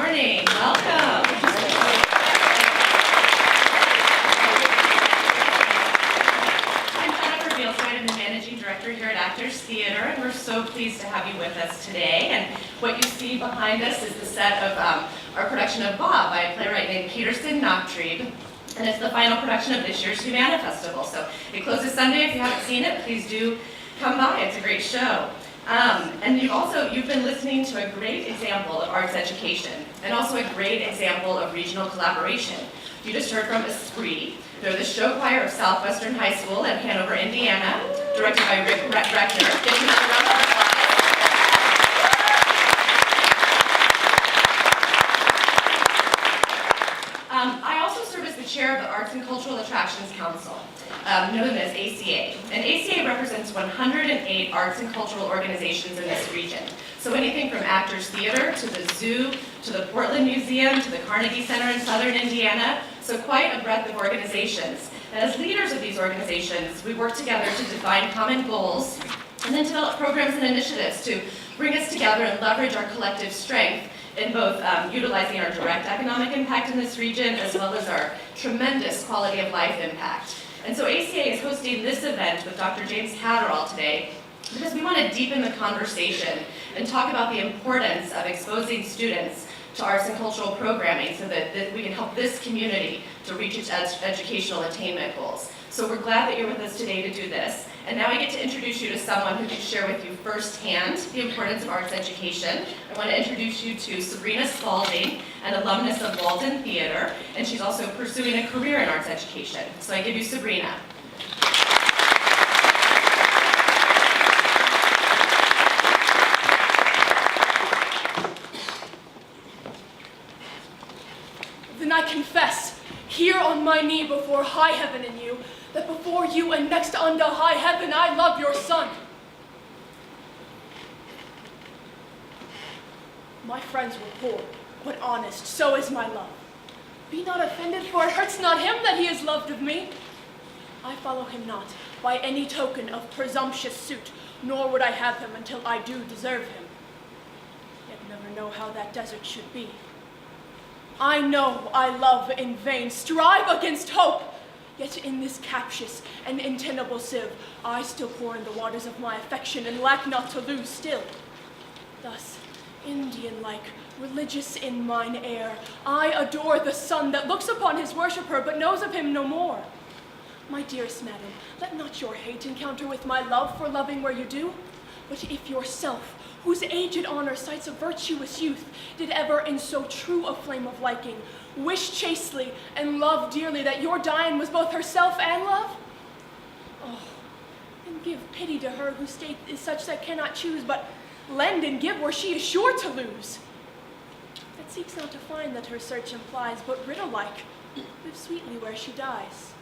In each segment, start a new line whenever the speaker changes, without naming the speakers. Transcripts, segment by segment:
morning. Welcome. I'm Jennifer Beelside. I'm the Managing Director here at Actors Theater, and we're so pleased to have you with us today. And what you see behind us is the set of our production of Bob by a playwright named Peterson Nachtrieb. And it's the final production of this year's Humana Festival. So it closes Sunday. If you haven't seen it, please do come by. It's a great show. And you've been listening to a great example of arts education, and also a great example of regional collaboration. You just heard from Esprit. They're the show choir of Southwestern High School in Hanover, Indiana, directed by Rick Rector. Give him another round of applause. I also serve as the chair of the Arts and Cultural Attractions Council, known as ACA. And ACA represents 108 arts and cultural organizations in this region. So anything from Actors Theater to the Zoo, to the Portland Museum, to the Carnegie Center in Southern Indiana. So quite a breadth of organizations. And as leaders of these organizations, we work together to define common goals and then develop programs and initiatives to bring us together and leverage our collective strength in both utilizing our direct economic impact in this region as well as our tremendous quality of life impact. And so ACA is hosting this event with Dr. James Catterall today because we want to deepen the conversation and talk about the importance of exposing students to arts and cultural programming so that we can help this community to reach its educational attainment goals. So we're glad that you're with us today to do this. And now I get to introduce you to someone who can share with you firsthand the importance of arts education. I want to introduce you to Sabrina Spalding, an alumnus of Walden Theater, and she's also pursuing a career in arts education. So I give you Sabrina.
Then I confess, here on my knee before high heaven and you, that before you and next unto high heaven I love your son. My friends were poor, but honest, so is my love. Be not offended, for it hurts not him that he is loved of me. I follow him not by any token of presumptuous suit, nor would I have him until I do deserve him. Yet never know how that desert should be. I know I love in vain, strive against hope. Yet in this captious and untenable sieve, I still pour in the waters of my affection and lack not to lose still. Thus, Indian-like, religious in mine air, I adore the sun that looks upon his worshipper but knows of him no more. My dearest madam, let not your hate encounter with my love for loving where you do, but if yourself, whose aged honor cites a virtuous youth, did ever in so true a flame of liking, wish chastely and love dearly that your dying was both herself and love? Oh, and give pity to her whose state is such that cannot choose, but lend and give where she is sure to lose. That seeks not to find that her search implies, but riddle-like, live sweetly where she dies.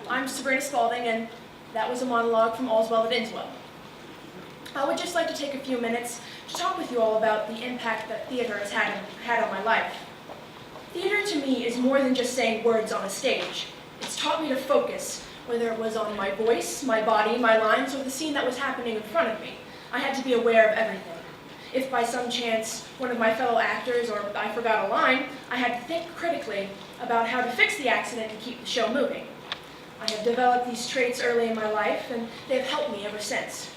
I'm Sabrina Spalding, and that was a monologue from All's Well That Ends Well. I would just like to take a few minutes to talk with you all about the impact that theater has had on my life. Theater to me is more than just saying words on a stage. It's taught me to focus, whether it was on my voice, my body, my lines, or the scene that was happening in front of me. I had to be aware of everything. If by some chance one of my fellow actors or I forgot a line, I had to think critically about how to fix the accident and keep the show moving. I have developed these traits early in my life, and they've helped me ever since.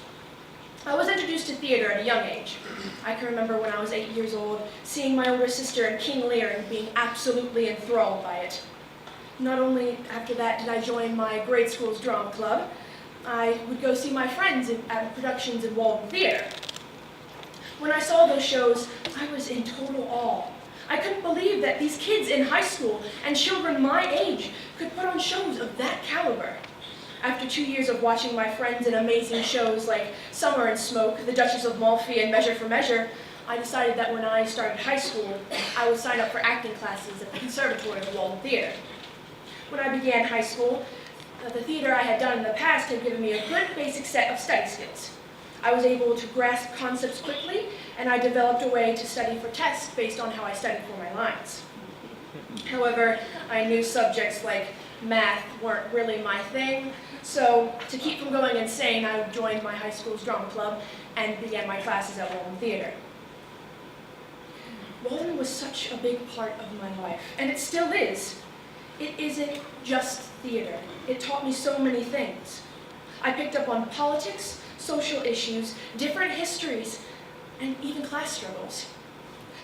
I was introduced to theater at a young age. I can remember when I was 8 years old, seeing my older sister in King Lear and being absolutely enthralled by it. Not only after that did I join my grade school's drama club, I would go see my friends at productions in Walden Theater. When I saw those shows, I was in total awe. I couldn't believe that these kids in high school and children my age could put on shows of that caliber. After 2 years of watching my friends in amazing shows like Summer and Smoke, The Duchess of Malfi, and Measure for Measure, I decided that when I started high school, I would sign up for acting classes at the Conservatory of Walden Theater. When I began high school, the theater I had done in the past had given me a good basic set of study skills. I was able to grasp concepts quickly, and I developed a way to study for tests based on how I studied for my lines. However, I knew subjects like math weren't really my thing. So to keep from going insane, I joined my high school's drama club and began my classes at Walden Theater. Walden was such a big part of my life, and it still is. It isn't just theater. It taught me so many things. I picked up on politics, social issues, different histories, and even class struggles.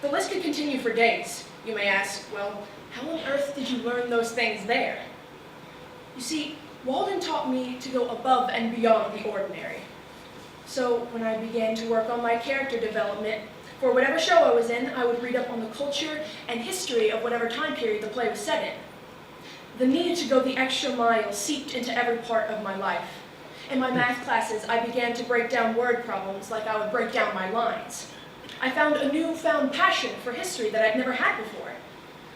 The list could continue for days. You may ask, well, how on earth did you learn those things there? You see, Walden taught me to go above and beyond the ordinary. So when I began to work on my character development, for whatever show I was in, I would read up on the culture and history of whatever time period the play was set in. The need to go the extra mile seeped into every part of my life. In my math classes, I began to break down word problems like I would break down my lines. I found a newfound passion for history that I'd never had before.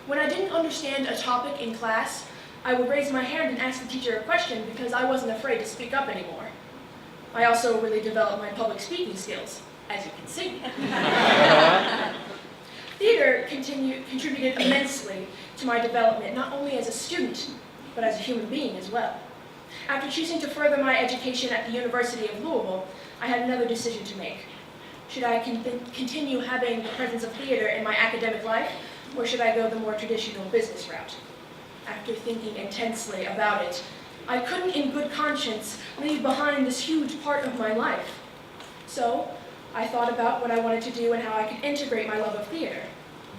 When I didn't understand a topic in class, I would raise my hand and ask the teacher a question because I wasn't afraid to speak up anymore. I also really developed my public speaking skills, as you can see. Theater contributed immensely to my development, not only as a student, but as a human being as well. After choosing to further my education at the University of Louisville, I had another decision to make. Should I continue having the presence of theater in my academic life, or should I go the more traditional business route? After thinking intensely about it, I couldn't in good conscience leave behind this huge part of my life. So I thought about what I wanted to do and how I could integrate my love of theater.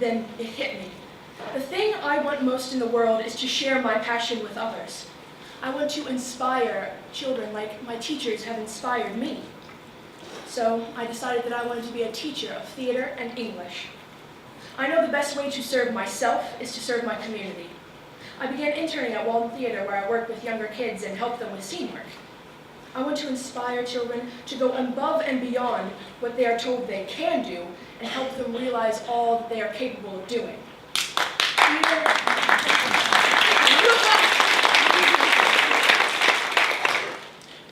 Then it hit me. The thing I want most in the world is to share my passion with others. I want to inspire children like my teachers have inspired me. So I decided that I wanted to be a teacher of theater and English. I know the best way to serve myself is to serve my community. I began interning at Walden Theater, where I work with younger kids and help them with scene work. I want to inspire children to go above and beyond what they are told they can do and help them realize all that they are capable of doing.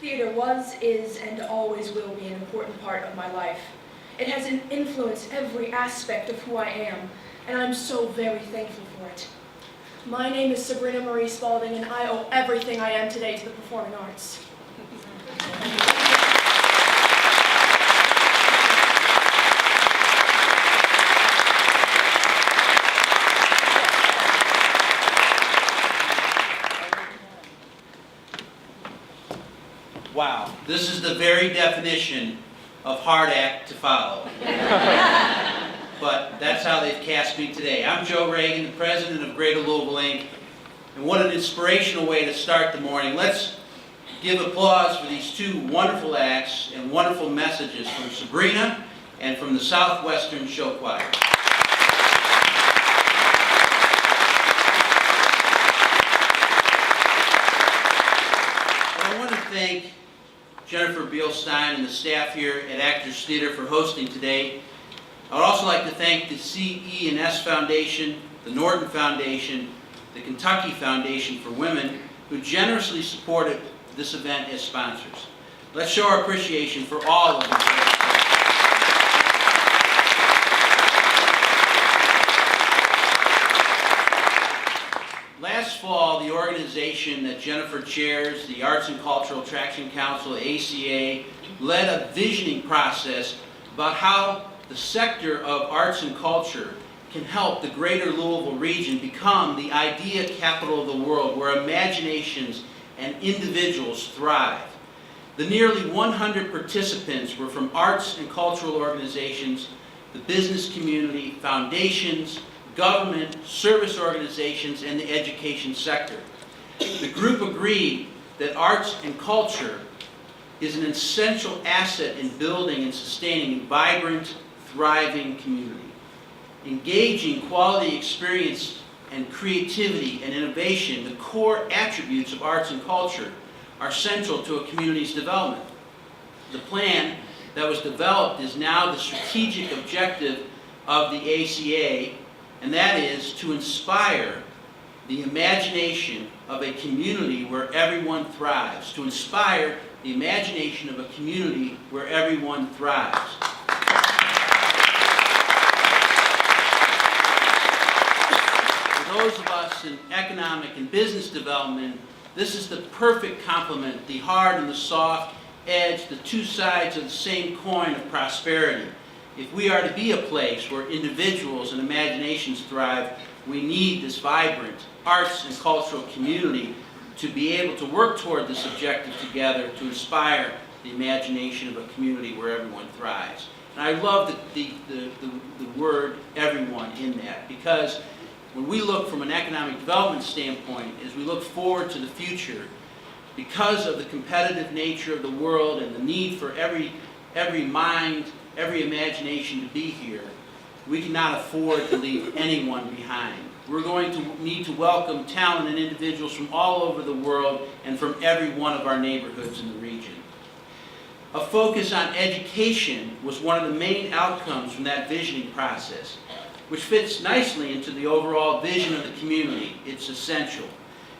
Theater was, is, and always will be an important part of my life. It has influenced every aspect of who I am, and I'm so very thankful for it. My name is Sabrina Marie Spalding, and I owe everything I am today to the performing arts.
Wow, this is the very definition of hard act to follow. But that's how they've cast me today. I'm Joe Reagan, the president of Greater Louisville, Inc. And what an inspirational way to start the morning. Let's give applause for these two wonderful acts and wonderful messages from Sabrina and from the Southwestern Show Choir. I want to thank Jennifer Beilstein and the staff here at Actors Theater for hosting today. I would also like to thank the CE&S Foundation, the Norton Foundation, the Kentucky Foundation for Women, who generously supported this event as sponsors. Let's show our appreciation for all of them. Last fall, the organization that Jennifer chairs, the Arts and Cultural Traction Council, ACA, led a visioning process about how the sector of arts and culture can help the greater Louisville region become the idea capital of the world, where imaginations and individuals thrive. The nearly 100 participants were from arts and cultural organizations, the business community, foundations, government, service organizations, and the education sector. The group agreed that arts and culture is an essential asset in building and sustaining a vibrant, thriving community. Engaging quality experience and creativity and innovation, the core attributes of arts and culture, are central to a community's development. The plan that was developed is now the strategic objective of the ACA, and that is to inspire the imagination of a community where everyone thrives, to inspire the imagination of a community where everyone thrives. For those of us arts and economic and business development, this is the perfect complement, the hard and the soft edge, the two sides of the same coin of prosperity. If we are to be a place where individuals and imaginations thrive, we need this vibrant arts and cultural community to be able to work toward this objective together to inspire the imagination of a community where everyone thrives. And I love the word everyone in that, because when we look from an economic development standpoint, as we look forward to the future, because of the competitive nature of the world and the need for every mind, every imagination to be here, we cannot afford to leave anyone behind. We're going to need to welcome talent and individuals from all over the world and from every one of our neighborhoods in the region. A focus on education was one of the main outcomes from that visioning process, which fits nicely into the overall vision of the community. It's essential.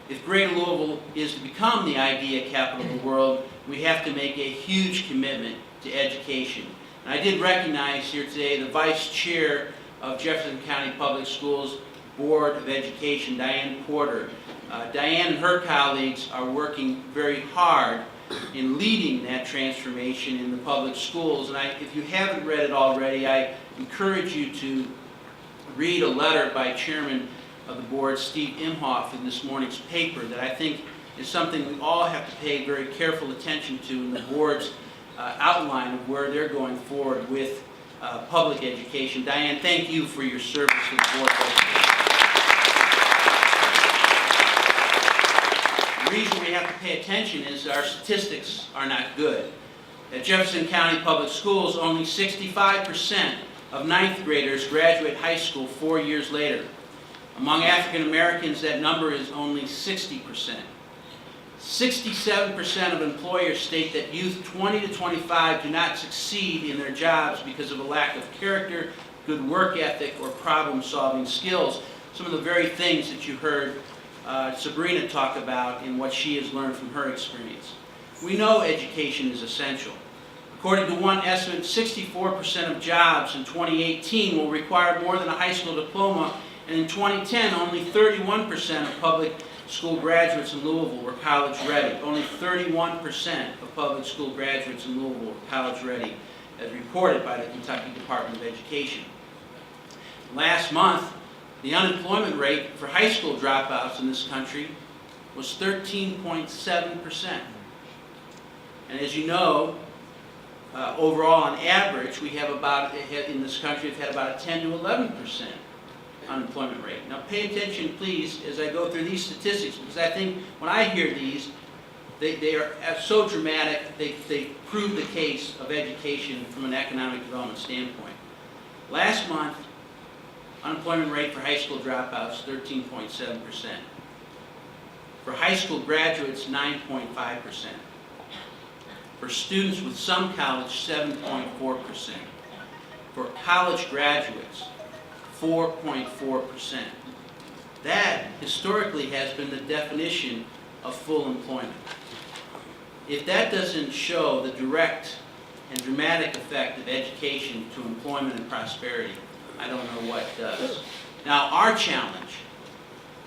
If Greater Louisville is to become the idea capital of the world, we have to make a huge commitment to education. And I did recognize here today the Vice Chair of Jefferson County Public Schools Board of Education, Diane Porter. Diane and her colleagues are working very hard in leading that transformation in the public schools. And if you haven't read it already, I encourage you to read a letter by Chairman of the Board, Steve Imhoff, in this morning's paper that I think is something we all have to pay very careful attention to in the Board's outline of where they're going forward with public education. Diane, thank you for your service to the Board. The reason we have to pay attention is our statistics are not good. At Jefferson County Public Schools, only 65% of ninth graders graduate high school 4 years later. Among African Americans, that number is only 60%. 67% of employers state that youth 20 to 25 do not succeed in their jobs because of a lack of character, good work ethic, or problem-solving skills. Some of the very things that you heard Sabrina talk about in what she has learned from her experience. We know education is essential. According to one estimate, 64% of jobs in 2018 will require more than a high school diploma, and in 2010, only 31% of public school graduates in Louisville were college ready. Only 31% of public school graduates in Louisville were college ready, as reported by the Kentucky Department of Education. Last month, the unemployment rate for high school dropouts in this country was 13.7%. And as you know, overall on average, we have about, in this country, we've had about a 10 to 11% unemployment rate. Now pay attention, please, as I go through these statistics, because I think when I hear these, they are so dramatic, they prove the case of education from an economic development standpoint. Last month, unemployment rate for high school dropouts, 13.7%. For high school graduates, 9.5%. For students with some college, 7.4%. For college graduates, 4.4%. That, historically, has been the definition of full employment. If that doesn't show the direct and dramatic effect of education to employment and prosperity, I don't know what does. Now, our challenge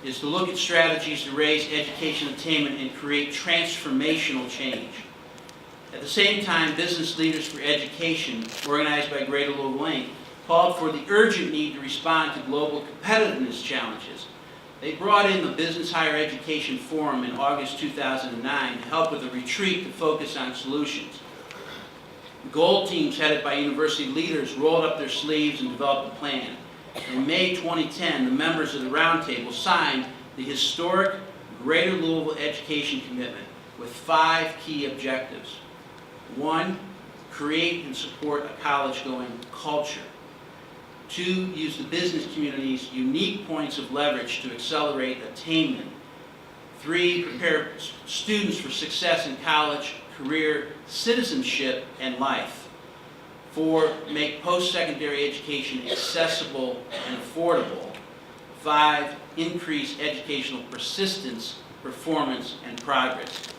is to look at strategies to raise education attainment and create transformational change. At the same time, Business Leaders for Education, organized by Greater Louisville Inc., called for the urgent need to respond to global competitiveness challenges. They brought in the Business Higher Education Forum in August 2009 to help with a retreat to focus on solutions. Goal teams headed by university leaders rolled up their sleeves and developed a plan. In May 2010, the members of the roundtable signed the historic Greater Louisville Education Commitment with 5 key objectives. 1, create and support a college-going culture. 2, use the business community's unique points of leverage to accelerate attainment. 3, prepare students for success in college, career, citizenship, and life. 4, make post-secondary education accessible and affordable. 5, increase educational persistence, performance, and progress.